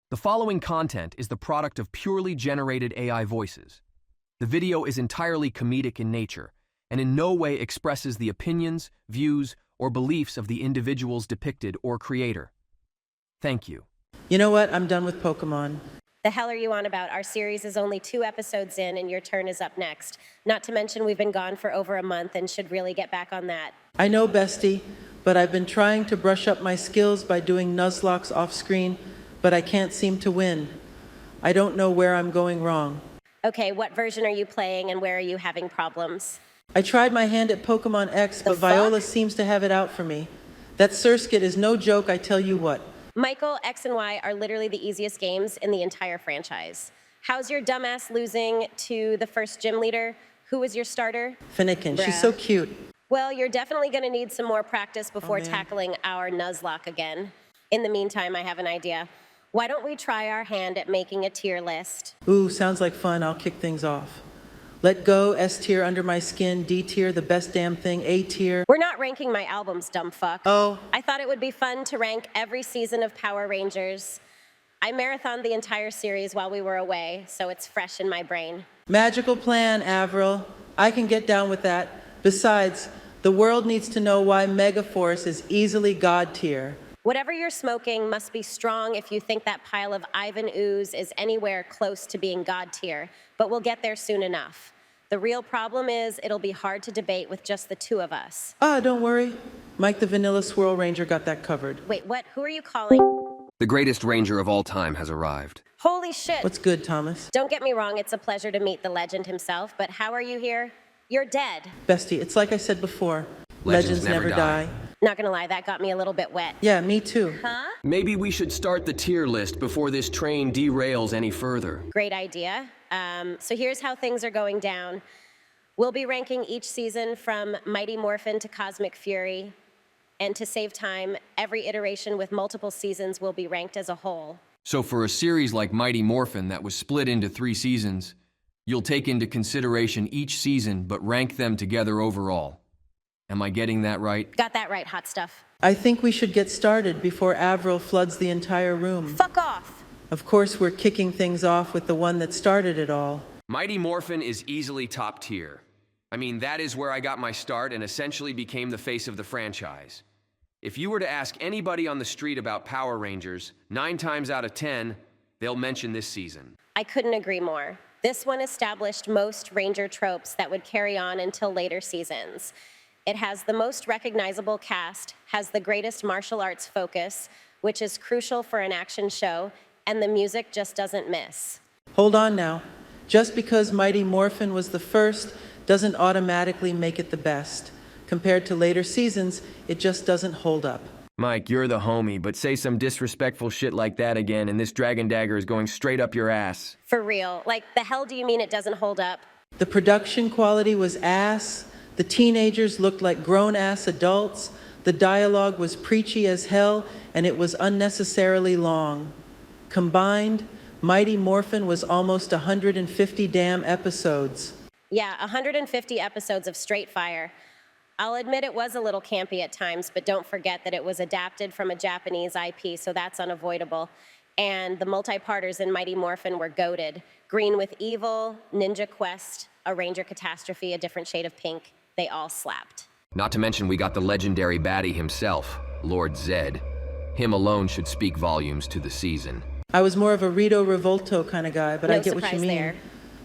The following content is the product of purely generated AI voices. The video is entirely comedic in nature and in no way expresses the opinions, views, or beliefs of the individuals depicted or creator. Thank you. You know what? I'm done with Pokemon. The hell are you on about? Our series is only 2 episodes in and your turn is up next. Not to mention we've been gone for over a month and should really get back on that. I know, bestie, but I've been trying to brush up my skills by doing Nuzlocke off-screen, but I can't seem to win. I don't know where I'm going wrong. Okay, what version are you playing and where are you having problems? I tried my hand at Pokemon X, but Viola seems to have it out for me. That Surskit is no joke, I tell you what. Michael, X and Y are literally the easiest games in the entire franchise. How's your dumbass losing to the first gym leader? Who was your starter? Finnegan, she's so cute. Well, you're definitely going to need some more practice before tackling our Nuzlocke again. In the meantime, I have an idea. Why don't we try our hand at making a tier list? Ooh, sounds like fun. I'll kick things off. Let go, S tier under my skin, D tier, the best damn thing, A tier. We're not ranking my albums, dumb fuck. Oh. I thought it would be fun to rank every season of Power Rangers. I marathoned the entire series while we were away, so it's fresh in my brain. Magical plan, Avril. I can get down with that. Besides, the world needs to know why Megaforce is easily God tier. Whatever you're smoking must be strong if you think that pile of Ivan ooze is anywhere close to being God tier, but we'll get there soon enough. The real problem is it'll be hard to debate with just the 2 of us. Don't worry. Mike the Vanilla Swirl Ranger got that covered. Wait, what? Who are you calling? The greatest ranger of all time has arrived. Holy shit! What's good, Thomas? Don't get me wrong, it's a pleasure to meet the legend himself, but how are you here? You're dead. Bestie, it's like I said before. Legends never die. Not gonna lie, that got me a little bit wet. Yeah, me too. Huh? Maybe we should start the tier list before this train derails any further. Great idea. So here's how things are going down. We'll be ranking each season from Mighty Morphin to Cosmic Fury. And to save time, every iteration with multiple seasons will be ranked as a whole. So for a series like Mighty Morphin that was split into 3 seasons, you'll take into consideration each season but rank them together overall. Am I getting that right? Got that right, hot stuff. I think we should get started before Avril floods the entire room. Fuck off! Of course, we're kicking things off with the one that started it all. Mighty Morphin is easily top tier. I mean, that is where I got my start and essentially became the face of the franchise. If you were to ask anybody on the street about Power Rangers, 9 times out of 10, they'll mention this season. I couldn't agree more. This one established most Ranger tropes that would carry on until later seasons. It has the most recognizable cast, has the greatest martial arts focus, which is crucial for an action show, and the music just doesn't miss. Hold on now. Just because Mighty Morphin was the first doesn't automatically make it the best. Compared to later seasons, it just doesn't hold up. Mike, you're the homie, but say some disrespectful shit like that again and this Dragon Dagger is going straight up your ass. For real, like the hell do you mean it doesn't hold up? The production quality was ass. The teenagers looked like grown-ass adults. The dialogue was preachy as hell, and it was unnecessarily long. Combined, Mighty Morphin was almost 150 damn episodes. Yeah, 150 episodes of straight fire. I'll admit it was a little campy at times, but don't forget that it was adapted from a Japanese IP, so that's unavoidable. And the multi-parters in Mighty Morphin were goated. Green with Evil, Ninja Quest, a Ranger Catastrophe, a different shade of pink. They all slapped. Not to mention we got the legendary baddie himself, Lord Zed. Him alone should speak volumes to the season. I was more of a Rito Revolto kind of guy, but I get what you mean. There.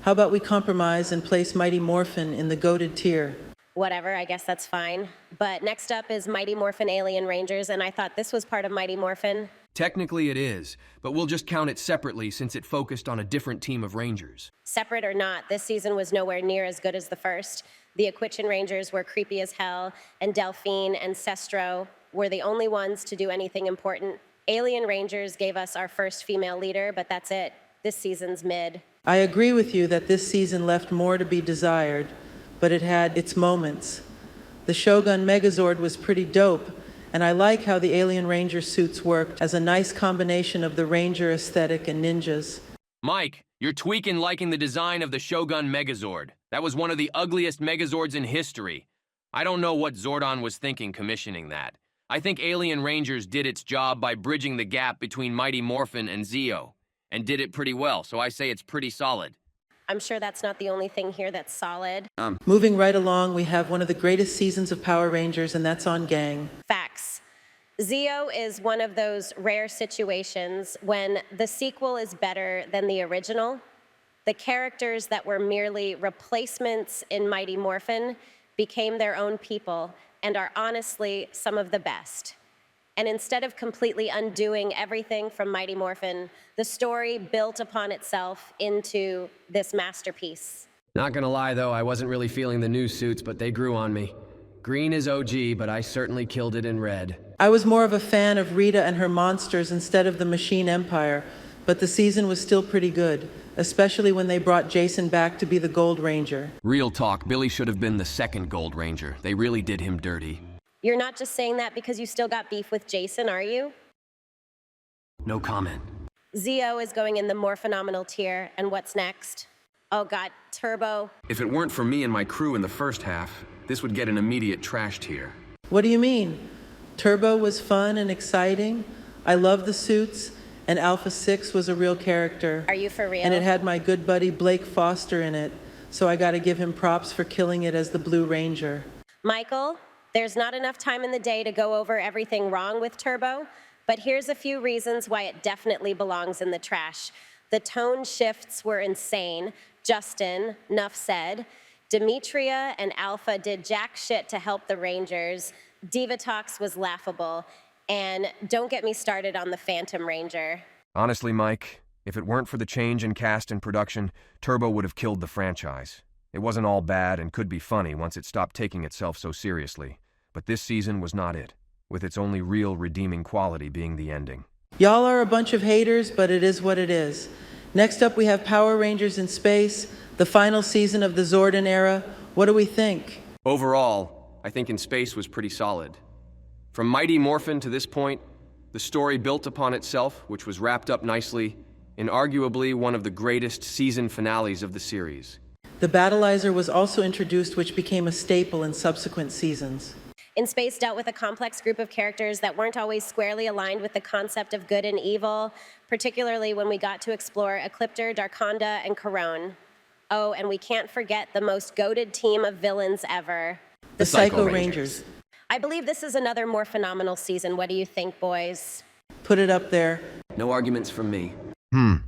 How about we compromise and place Mighty Morphin in the goated tier? Whatever, I guess that's fine. But next up is Mighty Morphin Alien Rangers, and I thought this was part of Mighty Morphin. Technically it is, but we'll just count it separately since it focused on a different team of Rangers. Separate or not, this season was nowhere near as good as the first. The Equitchen Rangers were creepy as hell, and Delphine and Sestro were the only ones to do anything important. Alien Rangers gave us our first female leader, but that's it. This season's mid. I agree with you that this season left more to be desired, but it had its moments. The Shogun Megazord was pretty dope, and I like how the Alien Ranger suits worked as a nice combination of the Ranger aesthetic and ninjas. Mike, you're tweaking liking the design of the Shogun Megazord. That was one of the ugliest Megazords in history. I don't know what Zordon was thinking commissioning that. I think Alien Rangers did its job by bridging the gap between Mighty Morphin and Zeo, and did it pretty well, so I say it's pretty solid. I'm sure that's not the only thing here that's solid. Moving right along, we have one of the greatest seasons of Power Rangers, and that's on Gang. Facts. Zeo is one of those rare situations when the sequel is better than the original. The characters that were merely replacements in Mighty Morphin became their own people and are honestly some of the best. And instead of completely undoing everything from Mighty Morphin, the story built upon itself into this masterpiece. Not gonna lie though, I wasn't really feeling the new suits, but they grew on me. Green is OG, but I certainly killed it in red. I was more of a fan of Rita and her monsters instead of the Machine Empire, but the season was still pretty good, especially when they brought Jason back to be the Gold Ranger. Real talk, Billy should have been the second Gold Ranger. They really did him dirty. You're not just saying that because you still got beef with Jason, are you? No comment. Zeo is going in the more phenomenal tier, and what's next? Oh God, Turbo. If it weren't for me and my crew in the first half, this would get an immediate trash tier. What do you mean? Turbo was fun and exciting. I love the suits, and Alpha 6 was a real character. Are you for real? And it had my good buddy Blake Foster in it, so I gotta give him props for killing it as the Blue Ranger. Michael, there's not enough time in the day to go over everything wrong with Turbo, but here's a few reasons why it definitely belongs in the trash. The tone shifts were insane. Justin, nuff said. Demetria and Alpha did jack shit to help the Rangers. Divatox was laughable. And don't get me started on the Phantom Ranger. Honestly, Mike, if it weren't for the change in cast and production, Turbo would have killed the franchise. It wasn't all bad and could be funny once it stopped taking itself so seriously. But this season was not it, with its only real redeeming quality being the ending. Y'all are a bunch of haters, but it is what it is. Next up, we have Power Rangers in Space, the final season of the Zordon era. What do we think? Overall, I think In Space was pretty solid. From Mighty Morphin to this point, the story built upon itself, which was wrapped up nicely, in arguably one of the greatest season finales of the series. The Battleizer was also introduced, which became a staple in subsequent seasons. In Space dealt with a complex group of characters that weren't always squarely aligned with the concept of good and evil, particularly when we got to explore Ecliptor, Darkonda, and Corone. Oh, and we can't forget the most goated team of villains ever. The Psycho Rangers. I believe this is another more phenomenal season. What do you think, boys? Put it up there. No arguments from me.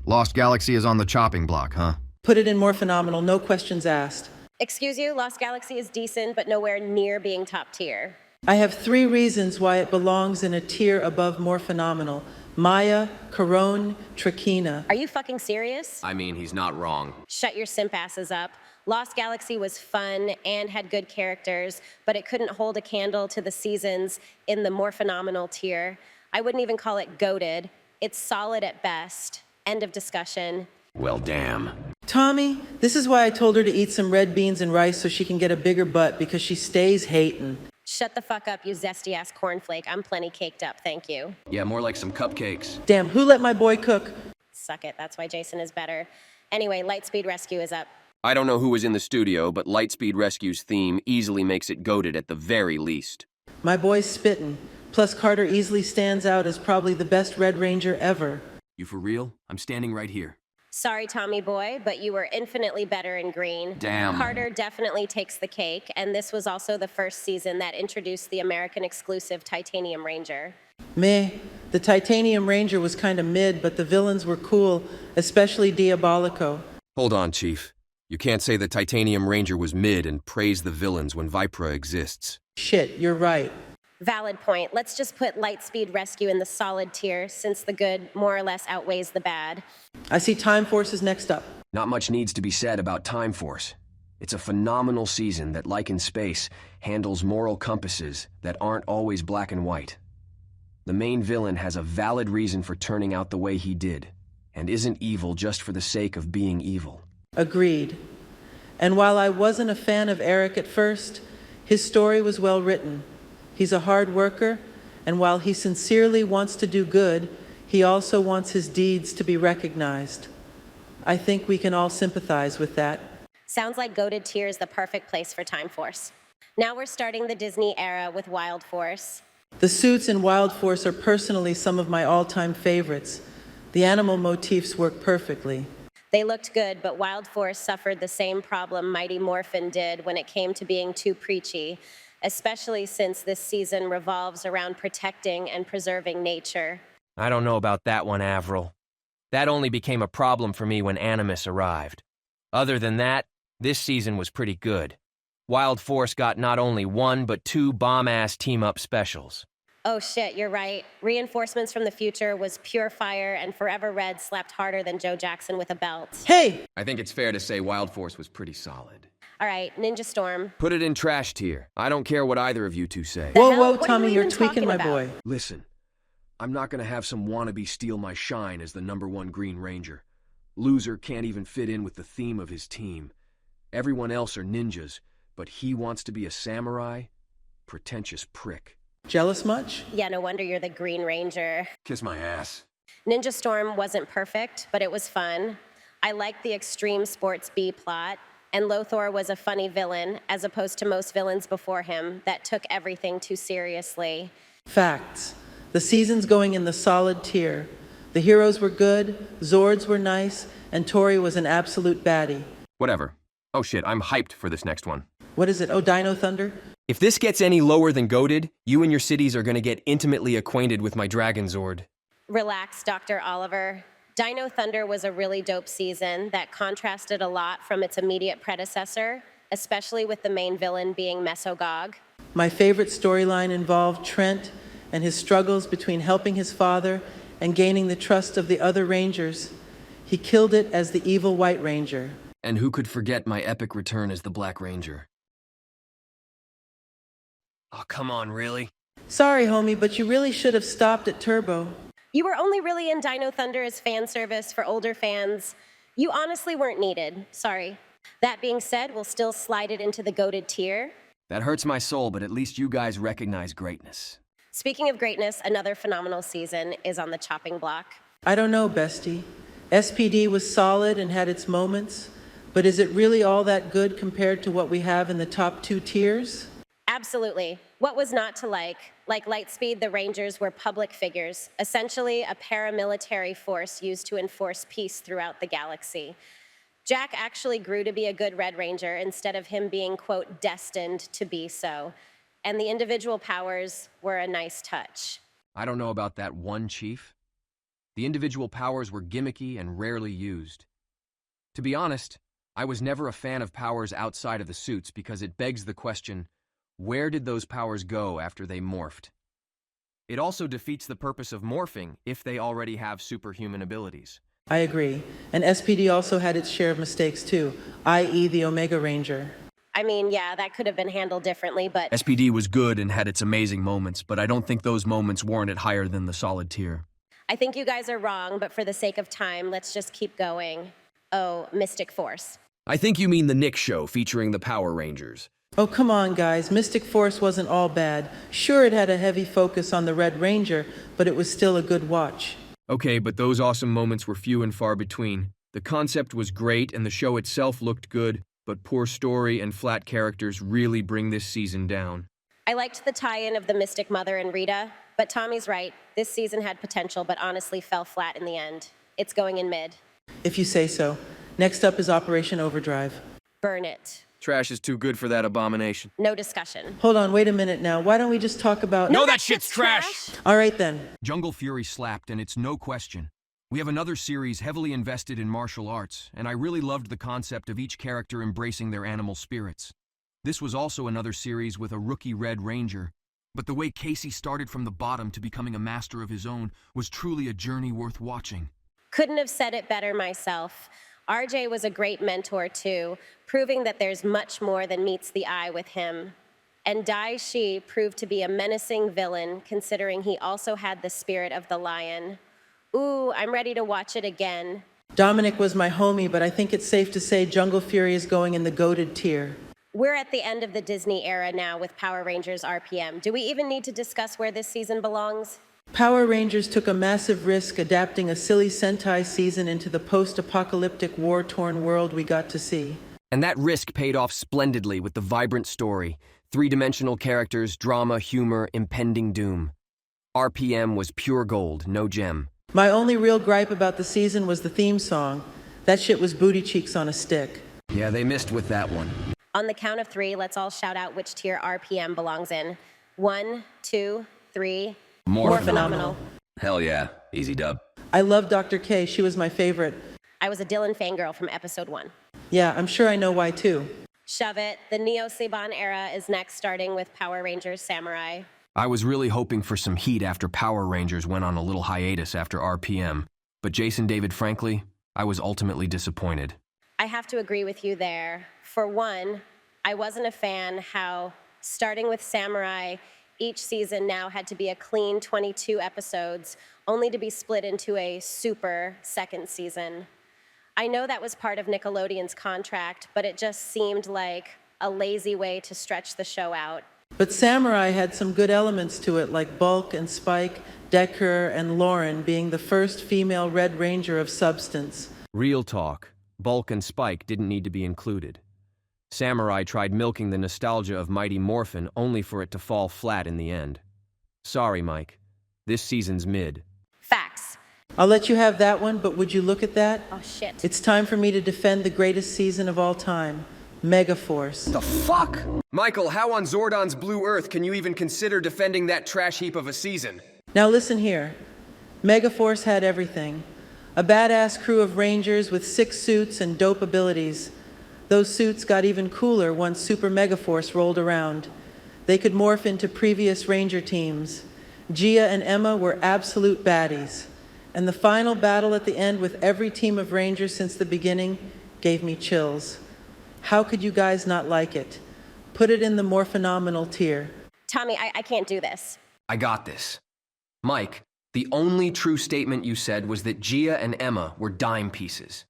Lost Galaxy is on the chopping block, huh? Put it in more phenomenal, no questions asked. Excuse you, Lost Galaxy is decent, but nowhere near being top tier. I have 3 reasons why it belongs in a tier above more phenomenal. Maya, Corone, Trakina. Are you fucking serious? I mean, he's not wrong. Shut your simp asses up. Lost Galaxy was fun and had good characters, but it couldn't hold a candle to the seasons in the more phenomenal tier. I wouldn't even call it goated. It's solid at best. End of discussion. Well, damn. Tommy, this is why I told her to eat some red beans and rice so she can get a bigger butt, because she stays hating. Shut the fuck up, you zesty-ass cornflake. I'm plenty caked up, thank you. Yeah, more like some cupcakes. Damn, who let my boy cook? Suck it, that's why Jason is better. Anyway, Lightspeed Rescue is up. I don't know who was in the studio, but Lightspeed Rescue's theme easily makes it goated at the very least. My boy's spittin'. Plus, Carter easily stands out as probably the best Red Ranger ever. You for real? I'm standing right here. Sorry, Tommy boy, but you were infinitely better in green. Damn. Carter definitely takes the cake, and this was also the first season that introduced the American exclusive Titanium Ranger. Meh. The Titanium Ranger was kinda mid, but the villains were cool, especially Diabolico. Hold on, Chief. You can't say the Titanium Ranger was mid and praise the villains when Vipra exists. Shit, you're right. Valid point. Let's just put Lightspeed Rescue in the solid tier, since the good more or less outweighs the bad. I see Time Force is next up. Not much needs to be said about Time Force. It's a phenomenal season that, like In Space, handles moral compasses that aren't always black and white. The main villain has a valid reason for turning out the way he did, and isn't evil just for the sake of being evil. Agreed. And while I wasn't a fan of Eric at first, his story was well written. He's a hard worker, and while he sincerely wants to do good, he also wants his deeds to be recognized. I think we can all sympathize with that. Sounds like goated tier is the perfect place for Time Force. Now we're starting the Disney era with Wild Force. The suits in Wild Force are personally some of my all-time favorites. The animal motifs work perfectly. They looked good, but Wild Force suffered the same problem Mighty Morphin did when it came to being too preachy, especially since this season revolves around protecting and preserving nature. I don't know about that one, Avril. That only became a problem for me when Animus arrived. Other than that, this season was pretty good. Wild Force got not only one, but two bomb-ass team-up specials. Oh shit, you're right. Reinforcements from the future was pure fire, and Forever Red slapped harder than Joe Jackson with a belt. Hey! I think it's fair to say Wild Force was pretty solid. All right, Ninja Storm. Put it in trash tier. I don't care what either of you two say. The Whoa, hell? whoa, What are Tommy, you you're even tweaking my talking boy. about? Listen, I'm not gonna have some wannabe steal my shine as the #1 Green Ranger. Loser can't even fit in with the theme of his team. Everyone else are ninjas, but he wants to be a samurai? Pretentious prick. Jealous much? Yeah, no wonder you're the Green Ranger. Kiss my ass. Ninja Storm wasn't perfect, but it was fun. I liked the extreme sports B plot, and Lothar was a funny villain, as opposed to most villains before him that took everything too seriously. Facts. The season's going in the solid tier. The heroes were good, Zords were nice, and Tori was an absolute baddie. Whatever. Oh shit, I'm hyped for this next one. What is it? Oh, Dino Thunder? If this gets any lower than goated, you and your cities are gonna get intimately acquainted with my Dragon Zord. Relax, Dr. Oliver. Dino Thunder was a really dope season that contrasted a lot from its immediate predecessor, especially with the main villain being Mesogog. My favorite storyline involved Trent and his struggles between helping his father and gaining the trust of the other Rangers. He killed it as the evil White Ranger. And who could forget my epic return as the Black Ranger? Oh, come on, really? Sorry, homie, but you really should have stopped at Turbo. You were only really in Dino Thunder as fan service for older fans. You honestly weren't needed. Sorry. That being said, we'll still slide it into the goated tier. That hurts my soul, but at least you guys recognize greatness. Speaking of greatness, another phenomenal season is on the chopping block. I don't know, bestie. S.P.D. was solid and had its moments, but is it really all that good compared to what we have in the top 2 tiers? Absolutely. What was not to like? Like Lightspeed, the Rangers were public figures, essentially a paramilitary force used to enforce peace throughout the galaxy. Jack actually grew to be a good Red Ranger instead of him being, quote, destined to be so. And the individual powers were a nice touch. I don't know about that one, Chief. The individual powers were gimmicky and rarely used. To be honest, I was never a fan of powers outside of the suits because it begs the question, where did those powers go after they morphed? It also defeats the purpose of morphing if they already have superhuman abilities. I agree. And S.P.D. also had its share of mistakes too, i.e. the Omega Ranger. I mean, yeah, that could have been handled differently, but S.P.D. was good and had its amazing moments, but I don't think those moments warranted higher than the solid tier. I think you guys are wrong, but for the sake of time, let's just keep going. Oh, Mystic Force. I think you mean the Nick show featuring the Power Rangers. Oh, come on, guys. Mystic Force wasn't all bad. Sure, it had a heavy focus on the Red Ranger, but it was still a good watch. Okay, but those awesome moments were few and far between. The concept was great and the show itself looked good, but poor story and flat characters really bring this season down. I liked the tie-in of the Mystic Mother and Rita, but Tommy's right. This season had potential, but honestly fell flat in the end. It's going in mid. If you say so. Next up is Operation Overdrive. Burn it. Trash is too good for that abomination. No discussion. Hold on, wait a minute now. Why don't we just talk about... No, that shit's trash! All right then. Jungle Fury slapped, and it's no question. We have another series heavily invested in martial arts, and I really loved the concept of each character embracing their animal spirits. This was also another series with a rookie Red Ranger, but the way Casey started from the bottom to becoming a master of his own was truly a journey worth watching. Couldn't have said it better myself. RJ was a great mentor too, proving that there's much more than meets the eye with him. And Dai Shi proved to be a menacing villain, considering he also had the spirit of the lion. Ooh, I'm ready to watch it again. Dominic was my homie, but I think it's safe to say Jungle Fury is going in the goated tier. We're at the end of the Disney era now with Power Rangers RPM. Do we even need to discuss where this season belongs? Power Rangers took a massive risk adapting a silly Sentai season into the post-apocalyptic war-torn world we got to see. And that risk paid off splendidly with the vibrant story, three-dimensional characters, drama, humor, impending doom. RPM was pure gold, no gem. My only real gripe about the season was the theme song. That shit was booty cheeks on a stick. Yeah, they missed with that one. On the count of 3, let's all shout out which tier RPM belongs in. 1, 2, 3. More phenomenal. Hell yeah, easy dub. I love Dr. K. She was my favorite. I was a Dylan fangirl from episode 1. Yeah, I'm sure I know why too. Shove it. The Neo-Saban era is next, starting with Power Rangers Samurai. I was really hoping for some heat after Power Rangers went on a little hiatus after RPM, but Jason David, frankly, I was ultimately disappointed. I have to agree with you there. For one, I wasn't a fan how, starting with Samurai, each season now had to be a clean 22 episodes, only to be split into a super second season. I know that was part of Nickelodeon's contract, but it just seemed like a lazy way to stretch the show out. But Samurai had some good elements to it, like Bulk and Spike, Decker and Lauren being the first female Red Ranger of substance. Real talk, Bulk and Spike didn't need to be included. Samurai tried milking the nostalgia of Mighty Morphin only for it to fall flat in the end. Sorry, Mike. This season's mid. Facts. I'll let you have that one, but would you look at that? Oh, shit. It's time for me to defend the greatest season of all time, Megaforce. The fuck? Michael, how on Zordon's Blue Earth can you even consider defending that trash heap of a season? Now listen here. Megaforce had everything. A badass crew of Rangers with 6 suits and dope abilities. Those suits got even cooler once Super Megaforce rolled around. They could morph into previous Ranger teams. Gia and Emma were absolute baddies. And the final battle at the end with every team of Rangers since the beginning gave me chills. How could you guys not like it? Put it in the more phenomenal tier. Tommy, I can't do this. I got this. Mike, the only true statement you said was that Gia and Emma were dime pieces.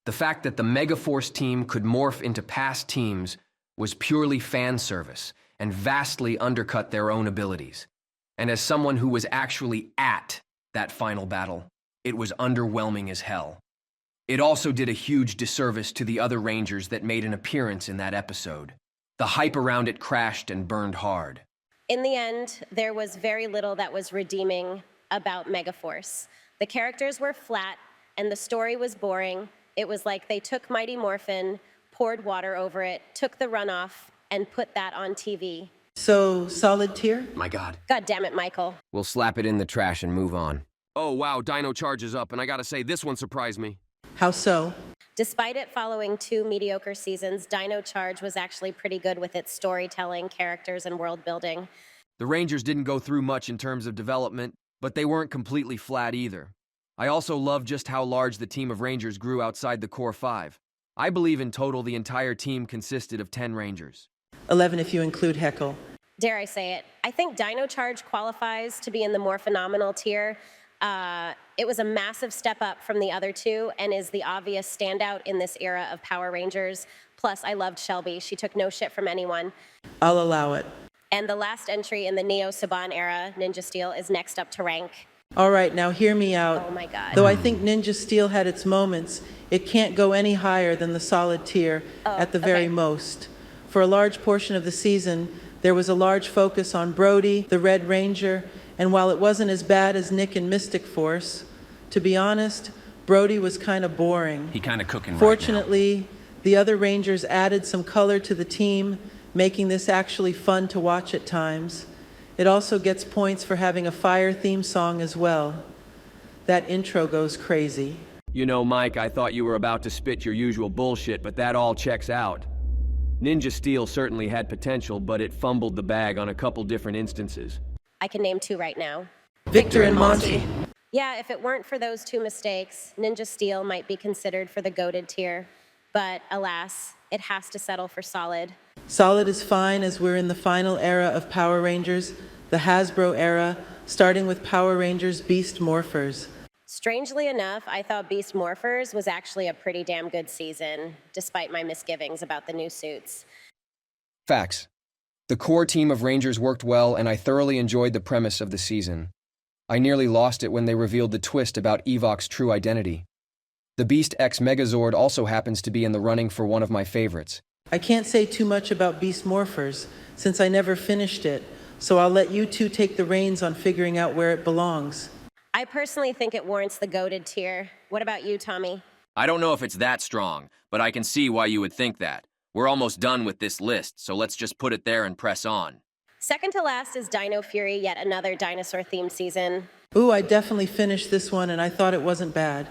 The fact that the Megaforce team could morph into past teams was purely fan service and vastly undercut their own abilities. And as someone who was actually at that final battle, it was underwhelming as hell. It also did a huge disservice to the other Rangers that made an appearance in that episode. The hype around it crashed and burned hard. In the end, there was very little that was redeeming about Megaforce. The characters were flat, and the story was boring. It was like they took Mighty Morphin, poured water over it, took the runoff, and put that on TV. So, solid tier? My God. God damn it, Michael. We'll slap it in the trash and move on. Oh, wow, Dino charges up, and I gotta say, this one surprised me. How so? Despite it following 2 mediocre seasons, Dino Charge was actually pretty good with its storytelling, characters, and world building. The Rangers didn't go through much in terms of development, but they weren't completely flat either. I also love just how large the team of Rangers grew outside the core 5. I believe in total the entire team consisted of 10 Rangers. 11 if you include Heckle. Dare I say it? I think Dino Charge qualifies to be in the more phenomenal tier. It was a massive step up from the other 2 and is the obvious standout in this era of Power Rangers. Plus, I loved Shelby. She took no shit from anyone. I'll allow it. And the last entry in the Neo-Saban era, Ninja Steel, is next up to rank. All right, now hear me out. Oh my God. Though I think Ninja Steel had its moments, it can't go any higher than the solid tier at the very most. For a large portion of the season, there was a large focus on Brody, the Red Ranger, and while it wasn't as bad as Nick and Mystic Force, to be honest, Brody was kind of boring. He kind of cooking Fortunately, the other Rangers added some color to the team, making this actually fun to watch at times. It also gets points for having a fire theme song as well. That intro goes crazy. You know, Mike, I thought you were about to spit your usual bullshit, but that all checks out. Ninja Steel certainly had potential, but it fumbled the bag on a couple different instances. I can name 2 right now. Victor and Monty. Yeah, if it weren't for those 2 mistakes, Ninja Steel might be considered for the goated tier. But alas, it has to settle for solid. Solid is fine as we're in the final era of Power Rangers, the Hasbro era, starting with Power Rangers Beast Morphers. Strangely enough, I thought Beast Morphers was actually a pretty damn good season, despite my misgivings about the new suits. Facts. The core team of Rangers worked well, and I thoroughly enjoyed the premise of the season. I nearly lost it when they revealed the twist about Evok's true identity. The Beast X Megazord also happens to be in the running for one of my favorites. I can't say too much about Beast Morphers, since I never finished it, so I'll let you two take the reins on figuring out where it belongs. I personally think it warrants the goated tier. What about you, Tommy? I don't know if it's that strong, but I can see why you would think that. We're almost done with this list, so let's just put it there and press on. Second to last is Dino Fury, yet another dinosaur-themed season. Ooh, I definitely finished this one and I thought it wasn't bad.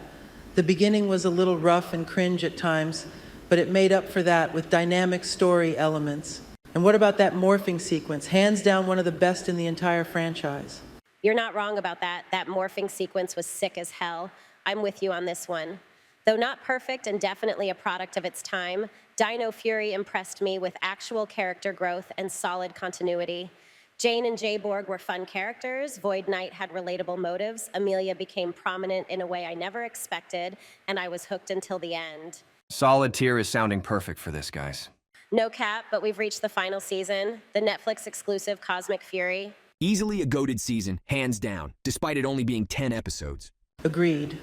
The beginning was a little rough and cringe at times, but it made up for that with dynamic story elements. And what about that morphing sequence? Hands down one of the best in the entire franchise. You're not wrong about that. That morphing sequence was sick as hell. I'm with you on this one. Though not perfect and definitely a product of its time, Dino Fury impressed me with actual character growth and solid continuity. Jane and Jayborg were fun characters, Void Knight had relatable motives, Amelia became prominent in a way I never expected, and I was hooked until the end. Solid tier is sounding perfect for this, guys. No cap, but we've reached the final season, the Netflix exclusive Cosmic Fury. Easily a goated season, hands down, despite it only being 10 episodes. Agreed.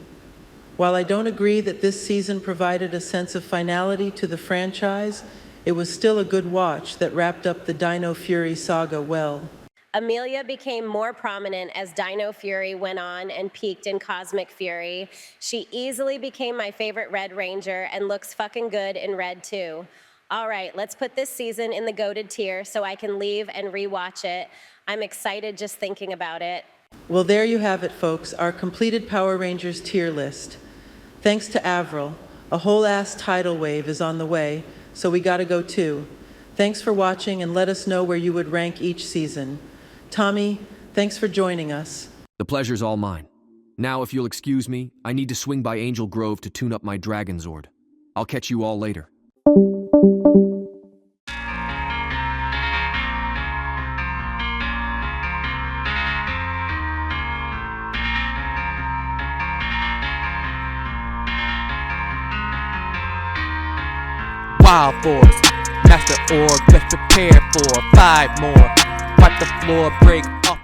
While I don't agree that this season provided a sense of finality to the franchise, it was still a good watch that wrapped up the Dino Fury saga well. Amelia became more prominent as Dino Fury went on and peaked in Cosmic Fury. She easily became my favorite Red Ranger and looks fucking good in Red too. All right, let's put this season in the goated tier so I can leave and rewatch it. I'm excited just thinking about it. Well, there you have it, folks, our completed Power Rangers tier list. Thanks to Avril, a whole-ass tidal wave is on the way, so we gotta go too. Thanks for watching and let us know where you would rank each season. Tommy, thanks for joining us. The pleasure's all mine. Now, if you'll excuse me, I need to swing by Angel Grove to tune up my Dragon Zord. I'll catch you all later. Wild Force, Master Org, let's prepare for 5 more. Watch the floor break